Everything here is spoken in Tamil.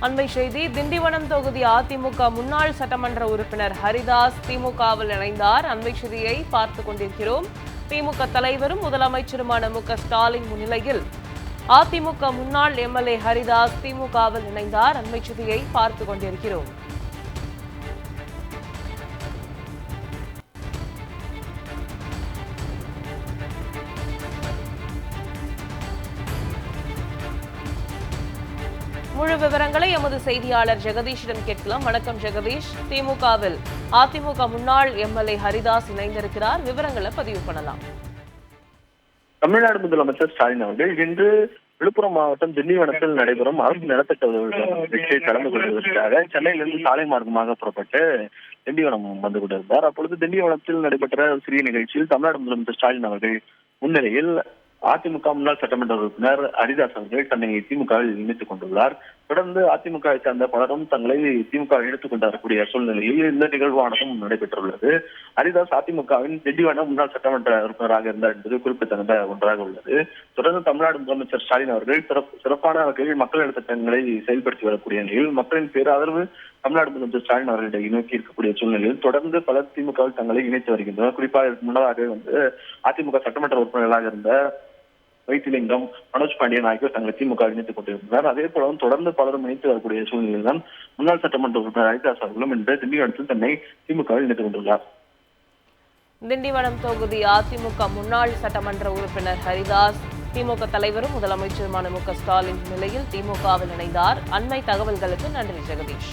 அண்மை செய்தி. திண்டிவனம் தொகுதி அதிமுக முன்னாள் சட்டமன்ற உறுப்பினர் ஹரிதாஸ் திமுகவில் இணைந்தார். அண்மை செய்தியை பார்த்துக் கொண்டிருக்கிறோம். திமுக தலைவரும் முதலமைச்சருமான மு.க.ஸ்டாலின் முன்னிலையில் அதிமுக முன்னாள் எம்எல்ஏ ஹரிதாஸ் திமுகவில் இணைந்தார். அண்மை செய்தியை பார்த்துக் கொண்டிருக்கிறோம். முழு விவரங்களை எமது செய்தியாளர் ஜெகதீஷிடம் கேட்கலாம். வணக்கம் ஜெகதீஷ். திமுகவில் அதிமுக முன்னாள் எம்எல்ஏ ஹரிதாஸ் இணைந்திருக்கிறார். விவரங்களை பதிவு பண்ணலாம். தமிழ்நாடு முதலமைச்சர் ஸ்டாலின் அவர்கள் இன்று விழுப்புரம் மாவட்டம் திண்டிவனத்தில் நடைபெறும் அரசு நலத்திட்ட நிகழ்ச்சியை கலந்து கொள்வதற்காக சென்னையிலிருந்து சாலை மார்க்கமாக புறப்பட்டு திண்டிவனம் வந்து கொண்டிருந்தார். அப்பொழுது திண்டிவனத்தில் நடைபெற்ற சிறிய நிகழ்ச்சியில் தமிழ்நாடு முதலமைச்சர் ஸ்டாலின் அவர்கள் முன்னிலையில் அதிமுக முன்னாள் சட்டமன்ற உறுப்பினர் ஹரிதாஸ் அவர்கள் தன்னை திமுகவில் இணைத்துக் கொண்டுள்ளார். தொடர்ந்து அதிமுகவை சேர்ந்த பலரும் தங்களை திமுக இணைத்துக் கொண்டு வரக்கூடிய சூழ்நிலையில் இந்த நிகழ்வானதும் நடைபெற்றுள்ளது. ஹரிதாஸ் அதிமுகவின் திண்டிவனம் முன்னாள் சட்டமன்ற உறுப்பினராக இருந்தார் என்பது குறிப்பிடத்தகுந்த ஒன்றாக உள்ளது. தொடர்ந்து தமிழ்நாடு முதலமைச்சர் ஸ்டாலின் அவர்கள் சிறப்பான வகையில் மக்கள் நலத் திட்டங்களை செயல்படுத்தி வரக்கூடிய நிலையில் மக்களின் பேராதரவு தமிழ்நாடு முதலமைச்சர் ஸ்டாலின் அவர்களை நோக்கி இருக்கக்கூடிய சூழ்நிலையில் தொடர்ந்து பலர் திமுகவில் தங்களை இணைத்து வருகின்றனர். குறிப்பாக முன்னதாக அதிமுக சட்டமன்ற உறுப்பினர்களாக இருந்த வைத்திலிங்கம், மனோஜ் பாண்டியன் ஆகியோர் தங்களை திமுக இணைத்துக் கொண்டிருந்தனர். அதே போல தொடர்ந்து பலரும் இணைத்து வரக்கூடிய சூழ்நிலையில் தான் முன்னாள் சட்டமன்ற உறுப்பினர் ஹரிதாஸ் அவர்களும் இன்று திண்டிவனத்தில் தன்னை திமுகவில் இணைத்துக் கொண்டுள்ளார். திண்டிவனம் தொகுதி அதிமுக முன்னாள் சட்டமன்ற உறுப்பினர் ஹரிதாஸ் திமுக தலைவரும் முதலமைச்சருமான மு.க.ஸ்டாலின் நிலையில் திமுகவில் இணைந்தார். அண்மை தகவல்களுக்கு நன்றி ஜெகதீஷ்.